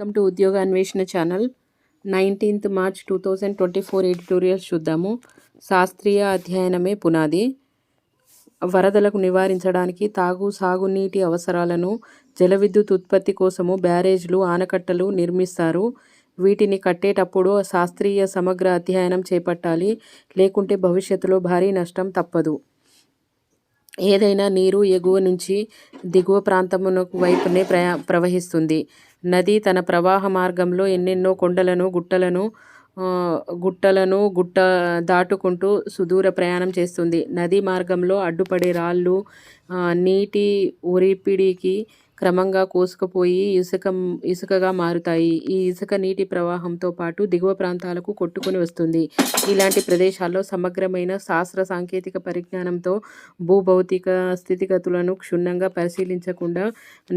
Welcome to ఉద్యోగ అన్వేషణ channel. 19th March 2024 editorials చూద్దాము. శాస్త్రీయ అధ్యయనమే పునాది. వరదలకు నివారించడానికి సాగునీటి అవసరాలను, జల విద్యుత్ ఉత్పత్తి కోసము బ్యారేజ్లు, ఆనకట్టలు నిర్మిస్తారు. వీటిని కట్టేటప్పుడు శాస్త్రీయ సమగ్ర అధ్యయనం చేపట్టాలి, లేకుంటే భవిష్యత్తులో భారీ నష్టం తప్పదు. ఏదైనా నీరు ఎగువ నుంచి దిగువ ప్రాంతమునకు వైపునే ప్రవహిస్తుంది. నది తన ప్రవాహ మార్గంలో ఎన్నెన్నో కొండలను, గుట్టలను దాటుకుంటూ సుదూర ప్రయాణం చేస్తుంది. నదీ మార్గంలో అడ్డుపడే రాళ్ళు నీటి ఒరిపిడికి క్రమంగా కోసుకుపోయి ఇసుకగా మారుతాయి. ఈ ఇసుక నీటి ప్రవాహంతో పాటు దిగువ ప్రాంతాలకు కొట్టుకుని వస్తుంది. ఇలాంటి ప్రదేశాల్లో సమగ్రమైన శాస్త్ర సాంకేతిక పరిజ్ఞానంతో భూభౌతిక స్థితిగతులను క్షుణ్ణంగా పరిశీలించకుండా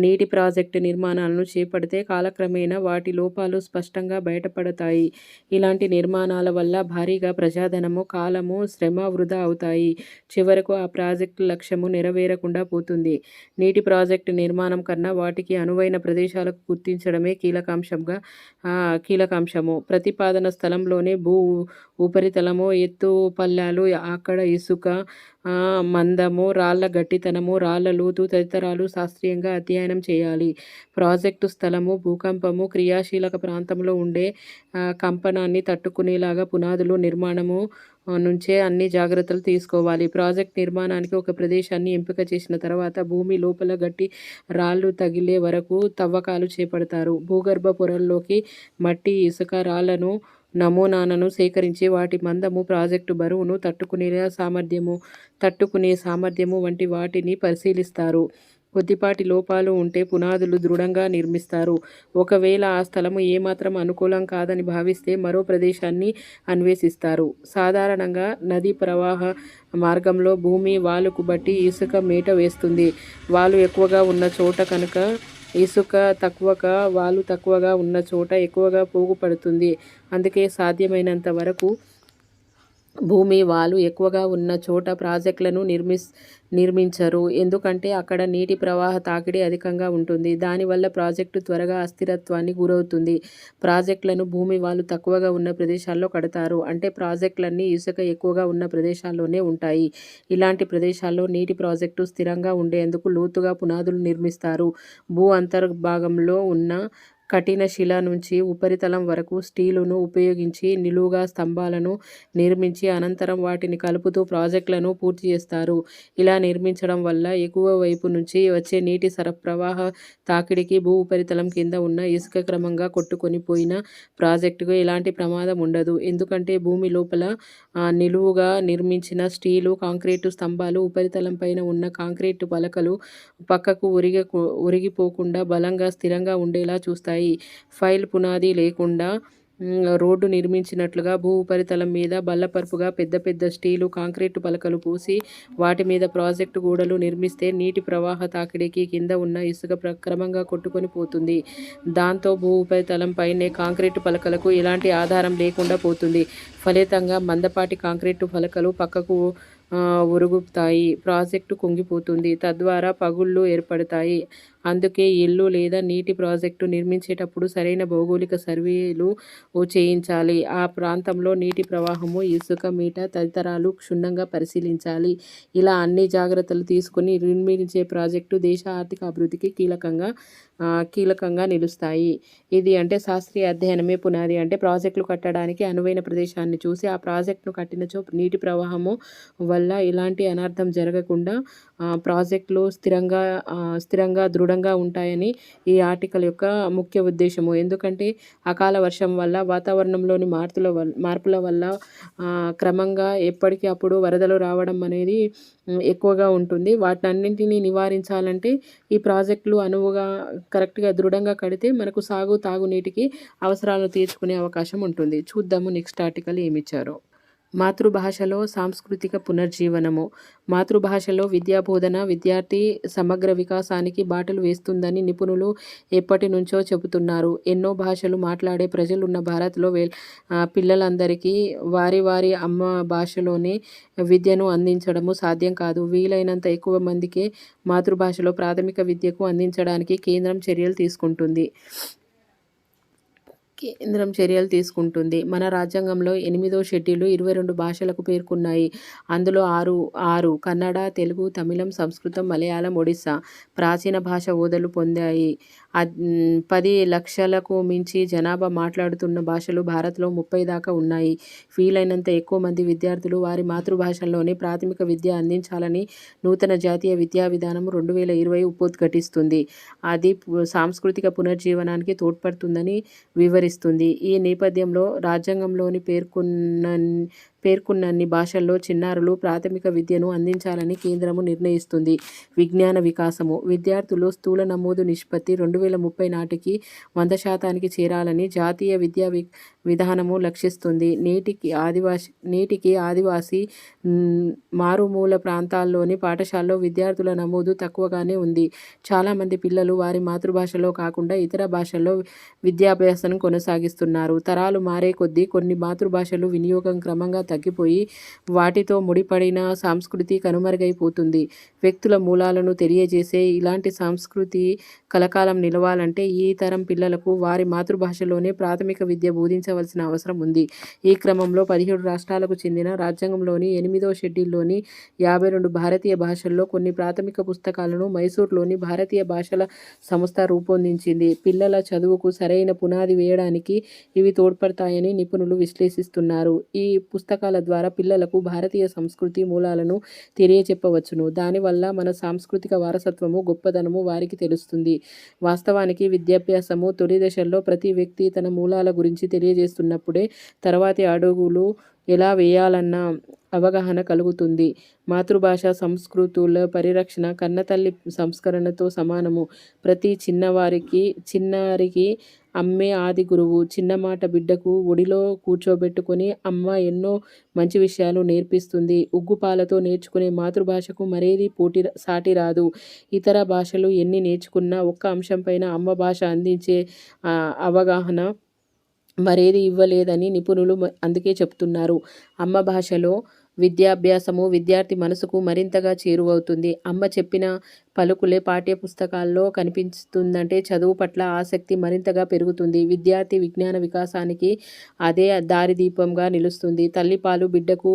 నీటి ప్రాజెక్టు నిర్మాణాలను చేపడితే కాలక్రమేణా వాటి లోపాలు స్పష్టంగా బయటపడతాయి. ఇలాంటి నిర్మాణాల వల్ల భారీగా ప్రజాధనము, కాలము, శ్రమ వృధా అవుతాయి. చివరకు ఆ ప్రాజెక్టు లక్ష్యము నెరవేరకుండా పోతుంది. నీటి ప్రాజెక్టు నిర్మాణం కన్నా వాటికి అనువైన ప్రదేశాలకు గుర్తించడమే కీలకాంశము. ప్రతిపాదన స్థలంలోనే భూ ఉపరితలము, ఎత్తు పల్లాలు, అక్కడ ఇసుక మందము, రాళ్ల గట్టితనము, రాళ్ల లోతు తదితరాలు శాస్త్రీయంగా అధ్యయనం చేయాలి. ప్రాజెక్టు స్థలము, భూకంపము, క్రియాశీలక ప్రాంతంలో ఉండే కంపనాన్ని తట్టుకునేలాగా పునాదులు నిర్మాణము నుంచే అన్ని జాగ్రత్తలు తీసుకోవాలి. ప్రాజెక్ట్ నిర్మాణానికి ఒక ప్రదేశాన్ని ఎంపిక చేసిన తర్వాత భూమి లోపల గట్టి రాళ్లు తగిలే వరకు తవ్వకాలు చేపడతారు. భూగర్భ పొరల్లోకి మట్టి, ఇసుక, రాళ్లను నమూనాలను సేకరించి వాటి మందము, ప్రాజెక్టు బరువును తట్టుకునే సామర్థ్యము వంటి వాటిని పరిశీలిస్తారు. కొద్దిపాటి లోపాలు ఉంటే పునాదులు దృఢంగా నిర్మిస్తారు. ఒకవేళ ఆ స్థలము ఏమాత్రం అనుకూలం కాదని భావిస్తే మరో ప్రదేశాన్ని అన్వేషిస్తారు. సాధారణంగా నదీ ప్రవాహ మార్గంలో భూమి వాలుకు బట్టి ఇసుక మేట వేస్తుంది. వాలు ఎక్కువగా ఉన్న చోట కనుక ఇసుక తక్కువగా, వాలు తక్కువగా ఉన్న చోట ఎక్కువగా పోగు పడుతుంది. అందుకే సాధ్యమైనంత వరకు భూమి వాలు ఎక్కువగా ఉన్న చోట ప్రాజెక్టులను నిర్మించరు. ఎందుకంటే అక్కడ నీటి ప్రవాహ తాకిడి అధికంగా ఉంటుంది. దానివల్ల ప్రాజెక్టు త్వరగా అస్థిరత్వానికి గురవుతుంది. ప్రాజెక్టులను భూమి వాలు తక్కువగా ఉన్న ప్రదేశాల్లో కడతారు. అంటే ప్రాజెక్టులన్నీ ఇసుక ఎక్కువగా ఉన్న ప్రదేశాల్లోనే ఉంటాయి. ఇలాంటి ప్రదేశాల్లో నీటి ప్రాజెక్టు స్థిరంగా ఉండేందుకు లోతుగా పునాదులు నిర్మిస్తారు. భూ అంతర్భాగంలో ఉన్న కఠిన శిల నుంచి ఉపరితలం వరకు స్టీలును ఉపయోగించి నిలువుగా స్తంభాలను నిర్మించి అనంతరం వాటిని కలుపుతూ ప్రాజెక్టులను పూర్తి చేస్తారు. ఇలా నిర్మించడం వల్ల ఎగువ వైపు నుంచి వచ్చే నీటి ప్రవాహ తాకిడికి భూ ఉపరితలం కింద ఉన్న ఇసుక క్రమంగా కొట్టుకొని పోయిన ప్రాజెక్టుకు ఎలాంటి ప్రమాదం ఉండదు. ఎందుకంటే భూమి లోపల నిలువుగా నిర్మించిన స్టీలు, కాంక్రీటు స్తంభాలు ఉపరితలం పైన ఉన్న కాంక్రీటు పలకలు పక్కకు ఒరిగిపోకుండా బలంగా, స్థిరంగా ఉండేలా చూస్తాయి. ఫైల్ పునాది లేకుండా రోడ్డు నిర్మించినట్లుగా భూ ఉపరితలం మీద బల్లపరుపుగా పెద్ద పెద్ద స్టీలు, కాంక్రీటు పలకలు పోసి వాటి మీద ప్రాజెక్టు గోడలు నిర్మిస్తే నీటి ప్రవాహ తాకిడికి కింద ఉన్న ఇసుక క్రమంగా కొట్టుకొని పోతుంది. దాంతో భూ ఉపరితలం పైనే కాంక్రీటు పలకలకు ఎలాంటి ఆధారం లేకుండా పోతుంది. ఫలితంగా మందపాటి కాంక్రీటు పలకలు పక్కకు ఒరుగుతాయి. ప్రాజెక్టు కుంగిపోతుంది. తద్వారా పగుళ్లు ఏర్పడతాయి. అందుకే ఇల్లు లేదా నీటి ప్రాజెక్టు నిర్మించేటప్పుడు సరైన భౌగోళిక సర్వేలు చేయించాలి. ఆ ప్రాంతంలో నీటి ప్రవాహము, ఇసుక మేట తదితరాలు క్షుణ్ణంగా పరిశీలించాలి. ఇలా అన్ని జాగ్రత్తలు తీసుకుని నిర్మించే ప్రాజెక్టు దేశ ఆర్థిక అభివృద్ధికి కీలకంగా నిలుస్తాయి. ఇది అంటే శాస్త్రీయ అధ్యయనమే పునాది. అంటే ప్రాజెక్టులు కట్టడానికి అనువైన ప్రదేశాన్ని చూసి ఆ ప్రాజెక్టును కట్టినచో నీటి ప్రవాహము వల్ల ఎలాంటి అనర్థం జరగకుండా ప్రాజెక్టులు స్థిరంగా దృఢంగా ఉంటాయని ఈ ఆర్టికల్ యొక్క ముఖ్య ఉద్దేశము. ఎందుకంటే అకాల వర్షం వల్ల, వాతావరణంలోని మార్పుల వల్ల క్రమంగా ఎప్పటికీ అప్పుడు వరదలు రావడం అనేది ఎక్కువగా ఉంటుంది. వాటన్నింటినీ నివారించాలంటే ఈ ప్రాజెక్టులు అనువుగా కరెక్ట్గా దృఢంగా కడితే మనకు తాగునీటికి అవసరాలను తీర్చుకునే అవకాశం ఉంటుంది. చూద్దాము నెక్స్ట్ ఆర్టికల్ ఏమిచ్చారో. మాతృభాషలో సాంస్కృతిక పునర్జీవనము. మాతృభాషలో విద్యాబోధన విద్యార్థి సమగ్ర వికాసానికి బాటలు వేస్తుందని నిపుణులు ఎప్పటి నుంచో చెబుతున్నారు. ఎన్నో భాషలు మాట్లాడే ప్రజలున్న భారత్లో పిల్లలందరికీ వారి అమ్మ భాషలోనే విద్యను అందించడము సాధ్యం కాదు. వీలైనంత ఎక్కువ మందికే మాతృభాషలో ప్రాథమిక విద్యకు అందించడానికి కేంద్రం చర్యలు తీసుకుంటుంది. కేంద్రం చర్యలు తీసుకుంటుంది. మన రాజ్యాంగంలో 8వ షెడ్యూలు 22 భాషలకు పేర్కొన్నాయి. అందులో ఆరు కన్నడ, తెలుగు, తమిళం, సంస్కృతం, మలయాళం, ఒడిస్సా ప్రాచీన భాష హోదాలు పొందాయి. 10 లక్షలకు మించి జనాభా మాట్లాడుతున్న భాషలు భారత్లో 30 దాకా ఉన్నాయి. వీలైనంత ఎక్కువ మంది విద్యార్థులు వారి మాతృభాషల్లోనే ప్రాథమిక విద్య అందించాలని నూతన జాతీయ విద్యా విధానం 2020 ఉపోద్ఘాటిస్తుంది. అది సాంస్కృతిక పునరుజ్జీవనానికి తోడ్పడుతుందని వివరిస్తుంది. ఈ నేపథ్యంలో రాజ్యాంగంలోని పేర్కొన్నన్ని భాషల్లో చిన్నారులు ప్రాథమిక విద్యను అందించాలని కేంద్రము నిర్ణయిస్తుంది. విజ్ఞాన వికాసము. విద్యార్థులు స్థూల నమోదు నిష్పత్తి 2030 నాటికి 100% చేరాలని జాతీయ విద్యా విధానము లక్ష్యిస్తుంది. నేటికి ఆదివాసీ మారుమూల ప్రాంతాల్లోని పాఠశాలలో విద్యార్థుల నమోదు తక్కువగానే ఉంది. చాలామంది పిల్లలు వారి మాతృభాషలో కాకుండా ఇతర భాషల్లో విద్యాభ్యాసం కొనసాగిస్తున్నారు. తరాలు మారే కొద్దీ కొన్ని మాతృభాషలు వినియోగం క్రమంగా తగ్గిపోయి వాటితో ముడిపడిన సంస్కృతి కనుమరుగైపోతుంది. వ్యక్తుల మూలాలను తెలియజేసే ఇలాంటి సంస్కృతి కలకాలం నిలవాలంటే ఈ తరం పిల్లలకు వారి మాతృభాషలోనే ప్రాథమిక విద్య బోధించవలసిన అవసరం ఉంది. ఈ క్రమంలో 17 రాష్ట్రాలకు చెందిన రాజ్యాంగంలోని 8వ షెడ్యూల్లోని 52 భారతీయ భాషల్లో కొన్ని ప్రాథమిక పుస్తకాలను మైసూర్లోని భారతీయ భాషల సంస్థ రూపొందించింది. పిల్లల చదువుకు సరైన పునాది వేయడానికి ఇవి తోడ్పడతాయని నిపుణులు విశ్లేషిస్తున్నారు. ఈ పుస్తకాల ద్వారా పిల్లలకు భారతీయ సంస్కృతి మూలాలను తెలియచెప్పవచ్చును. దానివల్ల మన సాంస్కృతిక వారసత్వము గొప్పదనము వారికి తెలుస్తుంది. వాస్తవానికి విద్యాభ్యాసము తొలి దశల్లో ప్రతి వ్యక్తి తన మూలాల గురించి తెలియజేస్తున్నప్పుడే తర్వాతి అడుగులు ఎలా వేయాలన్న అవగాహన కలుగుతుంది. మాతృభాష సంస్కృతుల పరిరక్షణ కన్నతల్లి సంస్కరణతో సమానము. ప్రతి చిన్నారికి అమ్మే ఆది గురువు. చిన్నమాట బిడ్డకు ఒడిలో కూర్చోబెట్టుకొని అమ్మ ఎన్నో మంచి విషయాలు నేర్పిస్తుంది. ఉగ్గుపాలతో నేర్చుకునే మాతృభాషకు మరేది సాటి రాదు. ఇతర భాషలు ఎన్ని నేర్చుకున్నా ఒక్క అంశంపైన అమ్మ భాష అందించే అవగాహన మరేది ఇవ్వలేదని నిపుణులు అందుకే చెప్తున్నారు. అమ్మ భాషలో విద్యాభ్యాసము విద్యార్థి మనసుకు మరింతగా చేరువవుతుంది. అమ్మ చెప్పిన పలుకులే పాఠ్యపుస్తకాల్లో కనిపిస్తుందంటే చదువు పట్ల ఆసక్తి మరింతగా పెరుగుతుంది. విద్యార్థి విజ్ఞాన వికాసానికి అదే దారిదీపంగా నిలుస్తుంది. తల్లిపాలు బిడ్డకు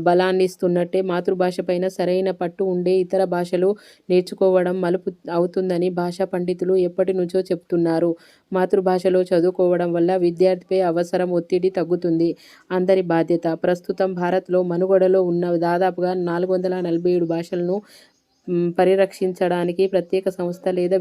బలాన్నిస్తున్నట్టే మాతృభాష పైన సరైన పట్టు ఉండే ఇతర భాషలు నేర్చుకోవడం మలుపు అవుతుందని భాషా పండితులు ఎప్పటి నుంచో చెప్తున్నారు. మాతృభాషలో చదువుకోవడం వల్ల విద్యార్థిపై అవసరం ఒత్తిడి తగ్గుతుంది. అందరి బాధ్యత. ప్రస్తుతం భారత్లో మనుగడలో ఉన్న దాదాపుగా 447 భాషలను పరిరక్షించడానికి ప్రత్యేక సంస్థ లేదా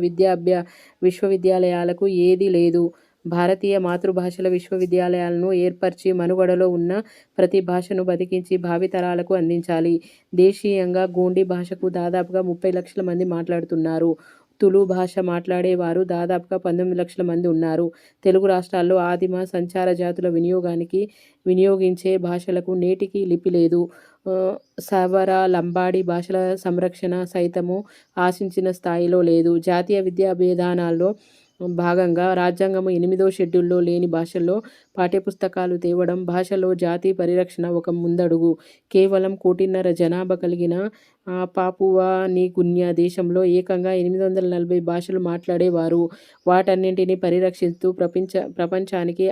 విశ్వవిద్యాలయాలకు ఏదీ లేదు. భారతీయ మాతృభాషల విశ్వవిద్యాలయాలను ఏర్పరిచి మనుగడలో ఉన్న ప్రతి భాషను బతికించి భావితరాలకు అందించాలి. దేశీయంగా గోండీ భాషకు దాదాపుగా 30 లక్షల మంది మాట్లాడుతున్నారు. తులు భాష మాట్లాడేవారు దాదాపుగా 19 లక్షల మంది ఉన్నారు. తెలుగు రాష్ట్రాల్లో ఆదిమ సంచార జాతుల వినియోగించే భాషలకు నేటికి లిపి లేదు. సవర, లంబాడి భాషల సంరక్షణ సైతము ఆశించిన స్థాయిలో లేదు. జాతీయ విద్యా విధానాల్లో భాగంగా రాజ్యాంగము 8వ షెడ్యూల్లో లేని భాషల్లో పాఠ్యపుస్తకాలు తేవడం భాషలో జాతి పరిరక్షణ ఒక ముందడుగు. కేవలం 1.5 కోటి జనాభా కలిగిన పాపువా న్యూగినియా దేశంలో ఏకంగా 840 భాషలు మాట్లాడేవారు. వాటన్నింటినీ పరిరక్షిస్తూ ప్రపంచానికి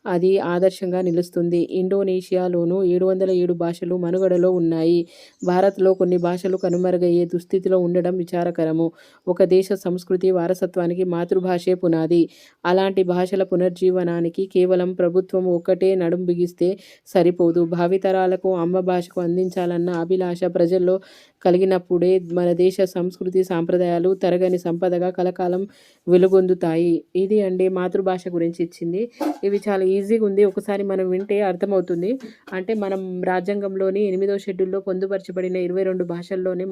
అది ఆదర్శంగా నిలుస్తుంది. ఇండోనేషియాలోనూ 707 భాషలు మనుగడలో ఉన్నాయి. భారత్లో కొన్ని భాషలు కనుమరుగయ్యే దుస్థితిలో ఉండడం విచారకరము. ఒక దేశ సంస్కృతి వారసత్వానికి మాతృభాషే పునాది. అలాంటి భాషల పునరుజ్జీవనానికి కేవలం ప్రభుత్వం ఒక్కటే నడుం బిగిస్తే సరిపోదు. భావితరాలకు అమ్మ భాషకు అందించాలన్న అభిలాష ప్రజల్లో కలిగినప్పుడే మన దేశ సంస్కృతి సాంప్రదాయాలు తరగని సంపదగా కలకాలం వెలుగొందుతాయి. ఇది అండి మాతృభాష గురించి ఇచ్చింది. ఇవి చాలా ఈజీగా ఉంది. ఒకసారి మనం వింటే అర్థమవుతుంది. అంటే మనం రాజ్యాంగంలోని 8వ షెడ్యూల్లో పొందుపరచబడిన 22 భాషల్లోనే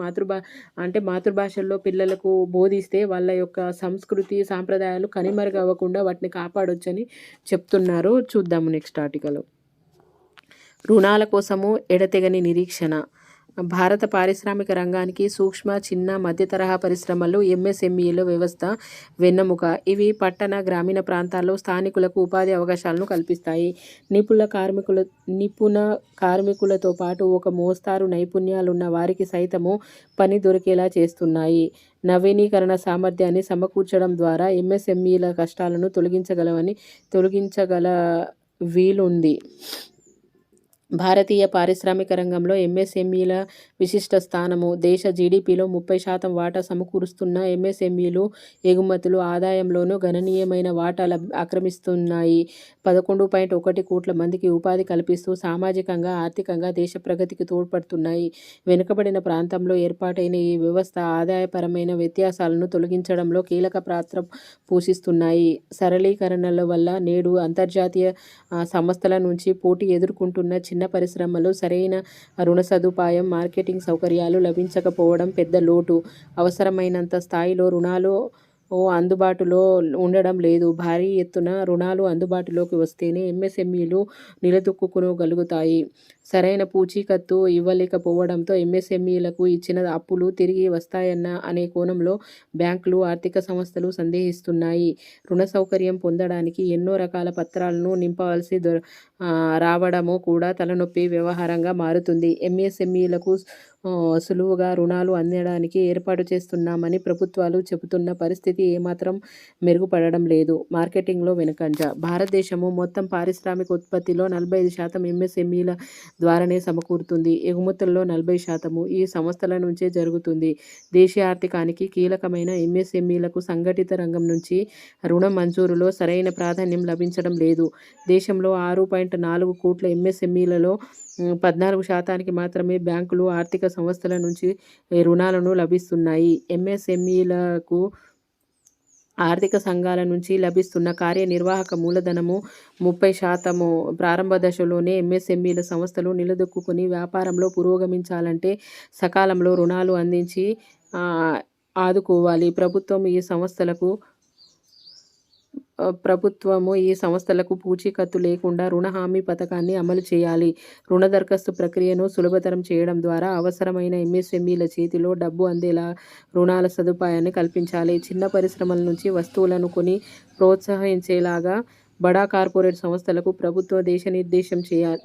మాతృభాషల్లో పిల్లలకు బోధిస్తే వాళ్ళ యొక్క సంస్కృతి సాంప్రదాయాలు కనుమరుగవ్వకుండా వాటిని కాపాడొచ్చని చెప్తున్నారు. చూద్దాము నెక్స్ట్ ఆర్టికల్. రుణాల కోసము ఎడతెగని నిరీక్షణ. భారత పారిశ్రామిక రంగానికి సూక్ష్మ, చిన్న, మధ్యతరహా పరిశ్రమలు ఎంఎస్ఎంఈల వ్యవస్థ వెన్నెముక. ఇవి పట్టణ, గ్రామీణ ప్రాంతాల్లో స్థానికులకు ఉపాధి అవకాశాలను కల్పిస్తాయి. నిపుణ కార్మికులతో పాటు ఒక మోస్తారు నైపుణ్యాలున్న వారికి సైతము పని దొరికేలా చేస్తున్నాయి. నవీకరణ సామర్థ్యాన్ని సమకూర్చడం ద్వారా ఎంఎస్ఎంఈల కష్టాలను తొలగించగల వీలుంది. భారతీయ పారిశ్రామిక రంగంలో ఎంఎస్ఎంఈల విశిష్ట స్థానము. దేశ జీడీపీలో 30% వాటా సమకూరుస్తున్న ఎంఎస్ఎంఈలు ఎగుమతులు, ఆదాయంలోనూ గణనీయమైన వాటా ఆక్రమిస్తున్నాయి. 11.1 కోట్ల మందికి ఉపాధి కల్పిస్తూ సామాజికంగా, ఆర్థికంగా దేశ ప్రగతికి తోడ్పడుతున్నాయి. వెనుకబడిన ప్రాంతంలో ఏర్పాటైన ఈ వ్యవస్థ ఆదాయపరమైన వ్యత్యాసాలను తొలగించడంలో కీలక పాత్ర పోషిస్తున్నాయి. సరళీకరణల వల్ల నేడు అంతర్జాతీయ సంస్థల నుంచి పోటీ ఎదుర్కొంటున్న చిన్న పరిశ్రమలు సరైన రుణ సదుపాయం, మార్కెటింగ్ సౌకర్యాలు లభించకపోవడం పెద్ద లోటు. అవసరమైనంత స్థాయిలో రుణాలు అందుబాటులో ఉండడం లేదు. భారీ ఎత్తున రుణాలు అందుబాటులోకి వస్తేనే ఎంఎస్ఎంఈలు నిలదొక్కుకోగలుగుతాయి. సరైన పూచీకత్తు ఇవ్వలేకపోవడంతో ఎంఎస్ఎంఈలకు ఇచ్చిన అప్పులు తిరిగి అనే కోణంలో బ్యాంకులు, ఆర్థిక సంస్థలు సందేహిస్తున్నాయి. రుణ సౌకర్యం పొందడానికి ఎన్నో రకాల పత్రాలను నింపవలసి రావడము కూడా తలనొప్పి వ్యవహారంగా మారుతుంది. ఎంఎస్ఎంఈలకు సులువుగా రుణాలు అందడానికి ఏర్పాటు చేస్తున్నామని ప్రభుత్వాలు చెబుతున్న పరిస్థితి ఏమాత్రం మెరుగుపడడం లేదు. మార్కెటింగ్లో వెనుకంజ. భారతదేశము మొత్తం పారిశ్రామిక ఉత్పత్తిలో 45% ఎంఎస్ఎంఈల ద్వారానే సమకూరుతుంది. ఎగుమతుల్లో 40% ఈ సంస్థల నుంచే జరుగుతుంది. దేశీయ ఆర్థికానికి కీలకమైన ఎంఎస్ఎంఈలకు సంఘటిత రంగం నుంచి రుణ మంజూరులో సరైన ప్రాధాన్యం లభించడం లేదు. దేశంలో 6.4 కోట్ల ఎంఎస్ఎంఈలలో 14% మాత్రమే బ్యాంకులు, ఆర్థిక సంస్థల నుంచి రుణాలను లభిస్తున్నాయి. ఎంఎస్ఎంఈలకు ఆర్థిక సంఘాల నుంచి లభిస్తున్న కార్యనిర్వాహక మూలధనము 30%. ప్రారంభ దశలోనే ఎంఎస్ఎంఈల సంస్థలు నిలదొక్కుని వ్యాపారంలో పురోగమించాలంటే సకాలంలో రుణాలు అందించి ఆదుకోవాలి. ప్రభుత్వము ఈ సంస్థలకు పూచీకత్తు లేకుండా రుణ హామీ పథకాన్ని అమలు చేయాలి. రుణ దరఖాస్తు ప్రక్రియను సులభతరం చేయడం ద్వారా అవసరమైన ఎంఎస్ఎంఈల చేతిలో డబ్బు అందేలా రుణాల సదుపాయాన్ని కల్పించాలి. చిన్న పరిశ్రమల నుంచి వస్తువులను కొని ప్రోత్సహించేలాగా బడా కార్పొరేట్ సంస్థలకు ప్రభుత్వం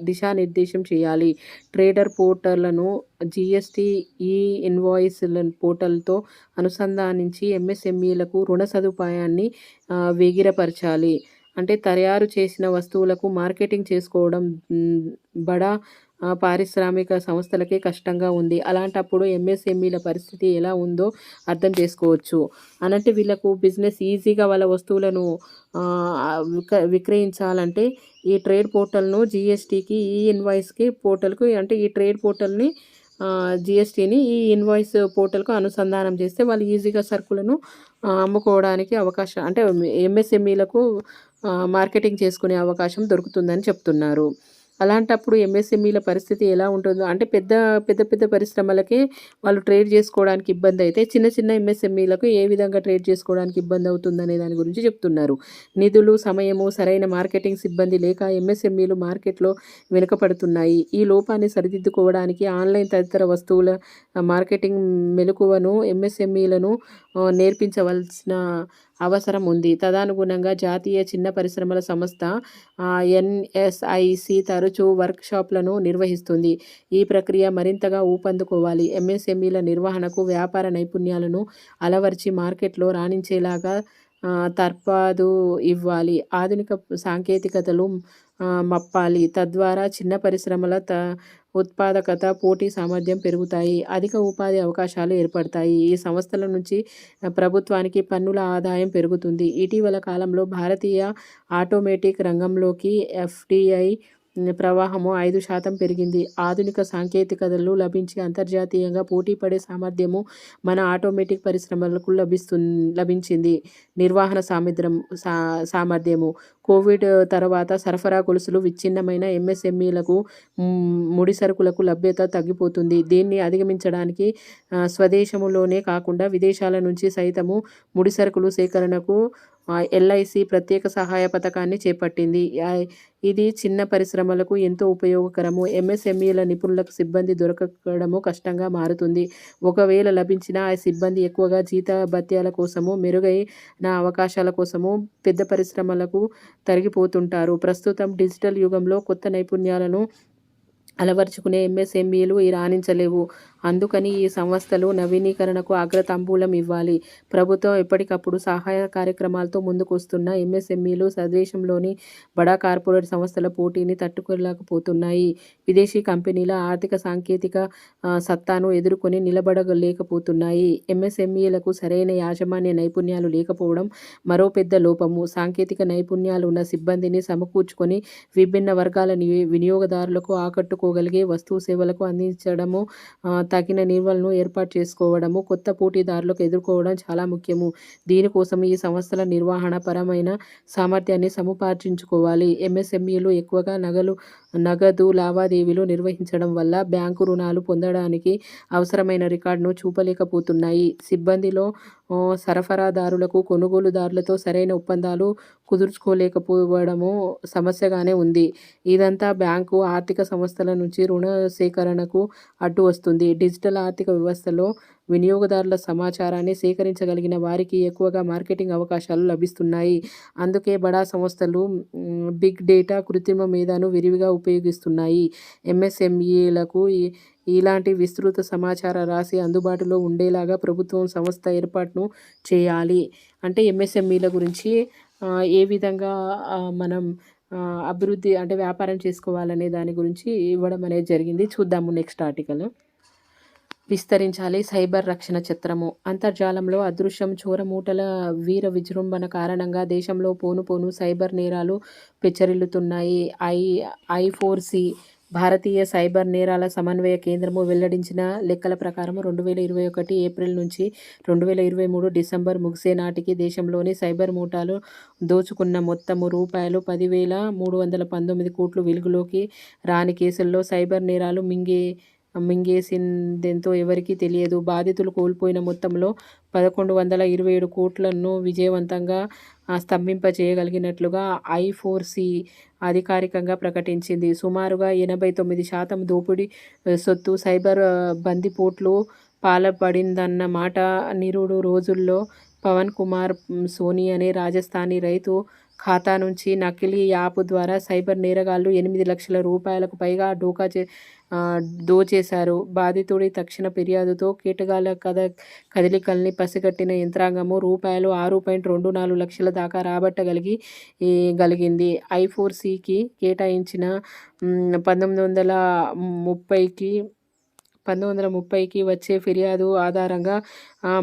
దిశానిర్దేశం చేయాలి. ట్రేడర్ పోర్టళ్లను జీఎస్టీ ఇన్వాయిస్ల పోర్టల్తో అనుసంధానించి ఎంఎస్ఎంఈలకు రుణ సదుపాయాన్ని వేగిరపరచాలి. అంటే తయారు చేసిన వస్తువులకు మార్కెటింగ్ చేసుకోవడం బడా పారిశ్రామిక సంస్థలకే కష్టంగా ఉంది. అలాంటప్పుడు ఎంఎస్ఎంఈల పరిస్థితి ఎలా ఉందో అర్థం చేసుకోవచ్చు. అనంటే వీళ్ళకు బిజినెస్ ఈజీగా వాళ్ళ వస్తువులను విక్రయించాలంటే ఈ ట్రేడ్ పోర్టల్ను జీఎస్టీకి, ఇన్వాయిస్కి పోర్టల్కు, అంటే ఈ ట్రేడ్ పోర్టల్ని జీఎస్టీని ఈ ఇన్వాయిస్ పోర్టల్కు అనుసంధానం చేస్తే వాళ్ళు ఈజీగా సరుకులను అమ్ముకోవడానికి అవకాశం, అంటే ఎంఎస్ఎంఈలకు మార్కెటింగ్ చేసుకునే అవకాశం దొరుకుతుందని చెప్తున్నారు. అలాంటప్పుడు ఎంఎస్ఎంఈల పరిస్థితి ఎలా ఉంటుందో, అంటే పెద్ద పరిశ్రమలకే వాళ్ళు ట్రేడ్ చేసుకోవడానికి ఇబ్బంది అయితే చిన్న చిన్న ఎంఎస్ఎంఈలకు ఏ విధంగా ట్రేడ్ చేసుకోవడానికి ఇబ్బంది అవుతుందనే దాని గురించి చెప్తున్నారు. నిధులు, సమయము, సరైన మార్కెటింగ్ సిబ్బంది లేక ఎంఎస్ఎంఈలు మార్కెట్లో వెనుకపడుతున్నాయి. ఈ లోపాన్ని సరిదిద్దుకోవడానికి ఆన్లైన్ తదితర వస్తువుల మార్కెటింగ్ మెలకువను ఎంఎస్ఎంఈలను నేర్పించవలసిన అవసరం ఉంది. తదనుగుణంగా జాతీయ చిన్న పరిశ్రమల సంస్థ ఎన్ఎస్ఐసి తరచూ వర్క్షాప్లను నిర్వహిస్తుంది. ఈ ప్రక్రియ మరింతగా ఊపందుకోవాలి. ఎంఎస్ఎంఈల నిర్వహణకు వ్యాపార నైపుణ్యాలను అలవర్చి మార్కెట్లో రాణించేలాగా తర్పాదు ఇవ్వాలి. ఆధునిక సాంకేతికతలు మప్పాలి. తద్వారా చిన్న పరిశ్రమల ఉత్పాదకత, పోటీ సామర్థ్యం పెరుగుతాయి. అధిక ఉపాధి అవకాశాలు ఏర్పడతాయి. ఈ సంస్థల నుంచి ప్రభుత్వానికి పన్నుల ఆదాయం పెరుగుతుంది. ఇటీవల కాలంలో భారతీయ ఆటోమేటిక్ రంగంలోకి ఎఫ్డిఐ ప్రవాహము 5% పెరిగింది. ఆధునిక సాంకేతికతలు లభించి అంతర్జాతీయంగా పోటీపడే సామర్థ్యము మన ఆటోమేటిక్ పరిశ్రమలకు లభించింది. నిర్వహణ సామర్థ్యము. కోవిడ్ తర్వాత సరఫరా గొలుసులు విచ్ఛిన్నమైన ఎంఎస్ఎంఈలకు ముడిసరుకులకు లభ్యత తగ్గిపోతుంది. దీన్ని అధిగమించడానికి స్వదేశములోనే కాకుండా విదేశాల నుంచి సైతము ముడిసరుకులు సేకరణకు ఎల్ఐసి ప్రత్యేక సహాయ పథకాన్ని చేపట్టింది. ఇది చిన్న పరిశ్రమలకు ఎంతో ఉపయోగకరము. ఎంఎస్ఎంఈల నిపుణులకు సిబ్బంది దొరకడము కష్టంగా మారుతుంది. ఒకవేళ లభించిన ఆ సిబ్బంది ఎక్కువగా జీతభత్యాల కోసము, మెరుగైన అవకాశాల కోసము పెద్ద పరిశ్రమలకు తరిగిపోతుంటారు. ప్రస్తుతం డిజిటల్ యుగంలో కొత్త నైపుణ్యాలను అలవర్చుకునే ఎంఎస్ఎంఈలు రాణించలేవు. అందుకని ఈ సంస్థలు నవీకరణకు అగ్రతాంబూలం ఇవ్వాలి. ప్రభుత్వం ఎప్పటికప్పుడు సహాయ కార్యక్రమాలతో ముందుకొస్తున్న ఎంఎస్ఎంఈలు స్వదేశంలోని బడా కార్పొరేట్ సంస్థల పోటీని తట్టుకోలేకపోతున్నాయి. విదేశీ కంపెనీల ఆర్థిక సాంకేతిక సత్తాను ఎదుర్కొని నిలబడలేకపోతున్నాయి. ఎంఎస్ఎంఈలకు సరైన యాజమాన్య నైపుణ్యాలు లేకపోవడం మరో పెద్ద లోపము. సాంకేతిక నైపుణ్యాలు ఉన్న సిబ్బందిని సమకూర్చుకొని విభిన్న వర్గాల వినియోగదారులకు ఆకట్టుకోగలిగే వస్తు సేవలకు అందించడము, తగిన నిల్వలను ఏర్పాటు చేసుకోవడము, కొత్త పోటీదారులకు ఎదుర్కోవడం చాలా ముఖ్యము. దీనికోసం ఈ సంస్థల నిర్వహణ పరమైన సామర్థ్యాన్ని సముపార్జించుకోవాలి. ఎంఎస్ఎంఈలు ఎక్కువగా నగదు లావాదేవీలు నిర్వహించడం వల్ల బ్యాంకు రుణాలు పొందడానికి అవసరమైన రికార్డును చూపలేకపోతున్నాయి. సిబ్బందిలో సరఫరాదారులకు కొనుగోలుదారులతో సరైన ఒప్పందాలు కుదుర్చుకోలేకపోవడము సమస్యగానే ఉంది. ఇదంతా బ్యాంకు, ఆర్థిక సంస్థల నుంచి రుణ సేకరణకు అడ్డు వస్తుంది. డిజిటల్ ఆర్థిక వ్యవస్థలో వినియోగదారుల సమాచారాన్ని సేకరించగలిగిన వారికి ఎక్కువగా మార్కెటింగ్ అవకాశాలు లభిస్తున్నాయి. అందుకే బడా సంస్థలు బిగ్ డేటా, కృత్రిమ మేధను విరివిగా ఉపయోగిస్తున్నాయి. ఎంఎస్ఎంఈలకు ఇలాంటి విస్తృత సమాచార రాశి అందుబాటులో ఉండేలాగా ప్రభుత్వం సంస్థ ఏర్పాటును చేయాలి. అంటే ఎంఎస్ఎంఈల గురించి ఏ విధంగా మనం అభివృద్ధి అంటే వ్యాపారం చేసుకోవాలనే దాని గురించి ఇవ్వడం అనేది జరిగింది. చూద్దాము నెక్స్ట్ ఆర్టికల్. విస్తరించాలి సైబర్ రక్షణ ఛత్రము. అంతర్జాలంలో అదృశ్యం చోరమూటల వీర విజృంభణ కారణంగా దేశంలో పోను పోను సైబర్ నేరాలు పెచ్చరిల్లుతున్నాయి. ఐ4సి భారతీయ సైబర్ నేరాల సమన్వయ కేంద్రము వెల్లడించిన లెక్కల ప్రకారం 2021 ఏప్రిల్ నుంచి 2023 డిసెంబర్ ముగిసే నాటికి దేశంలోని సైబర్ ముఠాలు దోచుకున్న మొత్తము రూపాయలు 10,319 కోట్లు. వెలుగులోకి రాని కేసుల్లో సైబర్ నేరాలు మింగేసిందెంతో ఎవరికీ తెలియదు. బాధితులు కోల్పోయిన మొత్తంలో 1,127 కోట్లను విజయవంతంగా స్తంభింపచేయగలిగినట్లుగా ఐ4సి అధికారికంగా ప్రకటించింది. సుమారుగా 89% దోపిడీ సొత్తు సైబర్ బందిపోట్లు పాల్పడిందన్న మాట నిరుడు రోజుల్లో పవన్ కుమార్ సోని అనే రాజస్థానీ రైతు ఖాతా నుంచి నకిలీ యాప్ ద్వారా సైబర్ నేరగాళ్లు 8 లక్షల రూపాయలకు పైగా దోచేశారు. బాధితుడి తక్షణ ఫిర్యాదుతో కీటకాల కదలికల్ని పసిగట్టిన యంత్రాంగము రూపాయలు 6.24 లక్షల దాకా రాబట్టగలిగింది. ఐ4సికి కేటాయించిన 1930కి వచ్చే ఫిర్యాదు ఆధారంగా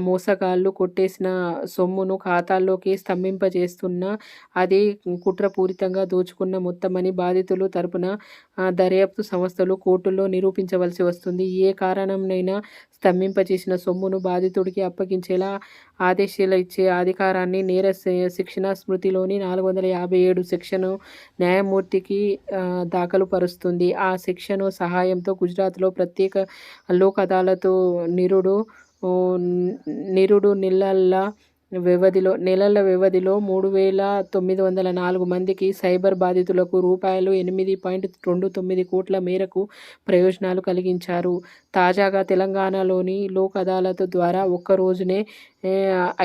మోసగాళ్లు కొట్టేసిన సొమ్మును ఖాతాల్లోకి స్తంభింపజేస్తున్న అది కుట్రపూరితంగా దోచుకున్న మొత్తమని బాధితులు తరపున దర్యాప్తు సంస్థలు కోర్టుల్లో నిరూపించవలసి వస్తుంది. ఏ కారణంనైనా స్తంభింపజేసిన సొమ్మును బాధితుడికి అప్పగించేలా ఆదేశాలు ఇచ్చే అధికారాన్ని నేర శిక్షణ స్మృతిలోని 457 సెక్షను న్యాయమూర్తికి దాఖలు పరుస్తుంది. ఆ సెక్షను సహాయంతో గుజరాత్లో ప్రత్యేక లోక్ అదాలత్ నిరుడు నెలల వ్యవధిలో 3,904 మందికి సైబర్ బాధితులకు రూపాయలు 8.29 కోట్ల మేరకు ప్రయోజనాలు కలిగించారు. తాజాగా తెలంగాణలోని లోక్ అదాలత్ ద్వారా ఒక్క రోజునే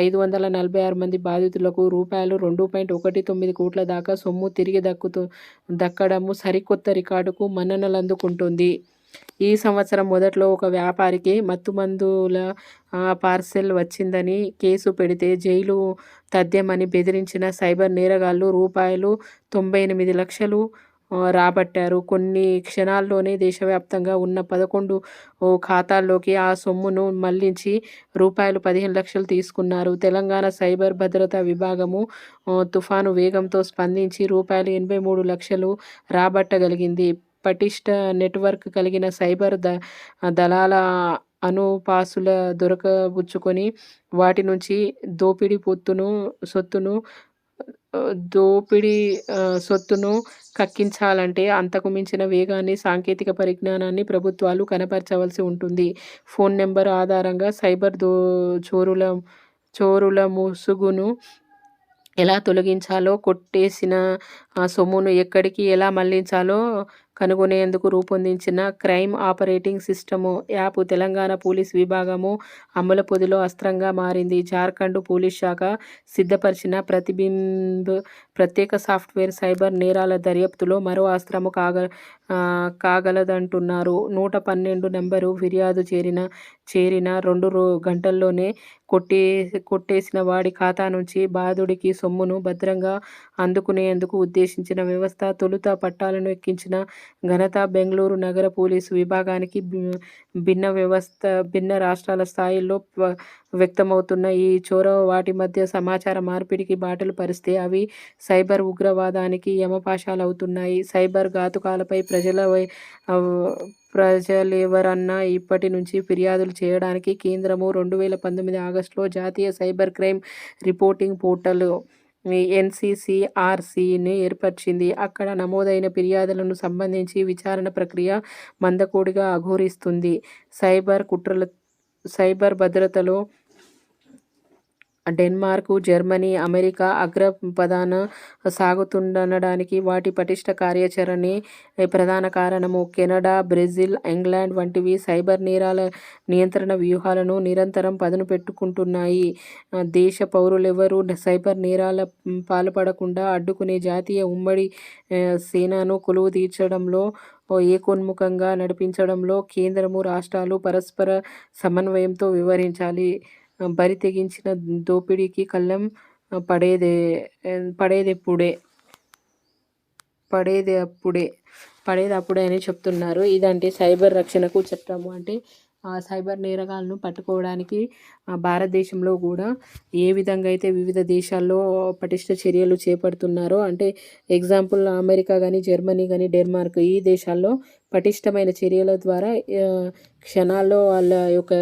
546 మంది బాధితులకు రూపాయలు 2.19 కోట్ల దాకా సొమ్ము తిరిగి దక్కడము సరికొత్త రికార్డుకు మన్ననలందుకుంటుంది. ఈ సంవత్సరం మొదట్లో ఒక వ్యాపారికి మత్తుమందుల పార్సెల్ వచ్చిందని కేసు పెడితే జైలు తథ్యమని బెదిరించిన సైబర్ నేరగాళ్లు రూపాయలు 98 లక్షలు రాబట్టారు. కొన్ని క్షణాల్లోనే దేశవ్యాప్తంగా ఉన్న 11 ఖాతాల్లోకి ఆ సొమ్మును మళ్లించి రూపాయలు 15 లక్షలు తీసుకున్నారు. తెలంగాణ సైబర్ భద్రతా విభాగము తుఫాను వేగంతో స్పందించి రూపాయలు 83 లక్షలు రాబట్టగలిగింది. పటిష్ట నెట్వర్క్ కలిగిన సైబర్ దళాల అనుపాసుల దొరకబుచ్చుకొని వాటి నుంచి దోపిడీ సొత్తును కక్కించాలంటే అంతకు మించిన వేగాన్ని, సాంకేతిక పరిజ్ఞానాన్ని ప్రభుత్వాలు కనపరచవలసి ఉంటుంది. ఫోన్ నెంబర్ ఆధారంగా సైబర్ చోరుల ముసుగును ఎలా తొలగించాలో, కొట్టేసిన సొమ్మును ఎక్కడికి ఎలా మళ్లించాలో కనుగొనేందుకు రూపొందించిన crime operating system app Telangana police విభాగము అమలు పొదిలో అస్త్రంగా మారింది. జార్ఖండ్ పోలీస్ శాఖ సిద్ధపరిచిన ప్రతిబింబ్ ప్రత్యేక సాఫ్ట్వేర్ సైబర్ నేరాల దర్యాప్తులో మరో అస్త్రము కాగలదంటున్నారు. 112 నంబరు ఫిర్యాదు చేరిన 2 గంటల్లోనే కొట్టేసిన వాడి ఖాతా నుంచి బాధితుడికి సొమ్మును భద్రంగా అందుకునేందుకు ఉద్దేశించిన వ్యవస్థ. తొలుత పట్టాలను ఎక్కించిన ఘనత బెంగళూరు నగర పోలీసు విభాగానికి. భిన్న రాష్ట్రాల స్థాయిల్లో వ్యక్తమవుతున్న ఈ చొరవ వాటి మధ్య సమాచార మార్పిడికి బాటలు పరిస్తే అవి సైబర్ ఉగ్రవాదానికి యమపాశాలవుతున్నాయి. సైబర్ ఘాతుకాలపై ప్రజలెవరన్నా ఇప్పటి నుంచి ఫిర్యాదులు చేయడానికి కేంద్రము 2019 ఆగస్టులో జాతీయ సైబర్ క్రైమ్ రిపోర్టింగ్ పోర్టల్ NCCRCని ఏర్పరిచింది. అక్కడ నమోదైన ఫిర్యాదులను సంబంధించి విచారణ ప్రక్రియ మందకొడిగా అఘోరిస్తుంది. సైబర్ భద్రతలో డెన్మార్క్, జర్మనీ, అమెరికా అగ్రపథాన సాగుతుండడానికి వాటి పటిష్ట కార్యాచరణే ప్రధాన కారణము. కెనడా, బ్రెజిల్, ఇంగ్లాండ్ వంటివి సైబర్ నేరాల నియంత్రణ వ్యూహాలను నిరంతరం పదును పెట్టుకుంటున్నాయి. దేశ పౌరులెవరూ సైబర్ నేరాల పాల్పడకుండా అడ్డుకునే జాతీయ ఉమ్మడి సేనను కొలువుదీర్చడంలో, ఏకోన్ముఖంగా నడిపించడంలో కేంద్రము, రాష్ట్రాలు పరస్పర సమన్వయంతో వ్యవహరించాలి. బరి తెగించిన దోపిడీకి కళ్ళెం పడేదప్పుడే అని చెప్తున్నారు. ఇదంటే సైబర్ రక్షణకు చట్టము. అంటే సైబర్ నేరగాలను పట్టుకోవడానికి భారతదేశంలో కూడా ఏ విధంగా అయితే వివిధ దేశాల్లో పటిష్ట చర్యలు చేపడుతున్నారో, అంటే ఎగ్జాంపుల్ అమెరికా కానీ, జర్మనీ కానీ, డెన్మార్క్ ఈ దేశాల్లో పటిష్టమైన చర్యల ద్వారా క్షణాల్లో వాళ్ళ యొక్క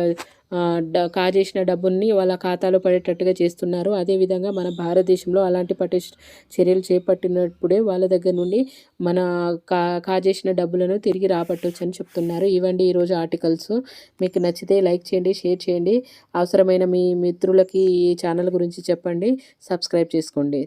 కాజేసిన డబ్బుల్ని వాళ్ళ ఖాతాలో పడేటట్టుగా చేస్తున్నారు. అదేవిధంగా మన భారతదేశంలో అలాంటి పటిష్ట చర్యలు చేపట్టినప్పుడే వాళ్ళ దగ్గర నుండి మన కాజేసిన డబ్బులను తిరిగి రాబట్టవచ్చు అని చెప్తున్నారు. ఇవండి ఈరోజు ఆర్టికల్స్. మీకు నచ్చితే లైక్ చేయండి, షేర్ చేయండి. అవసరమైన మీ మిత్రులకి ఈ ఛానల్ గురించి చెప్పండి. సబ్స్క్రైబ్ చేసుకోండి.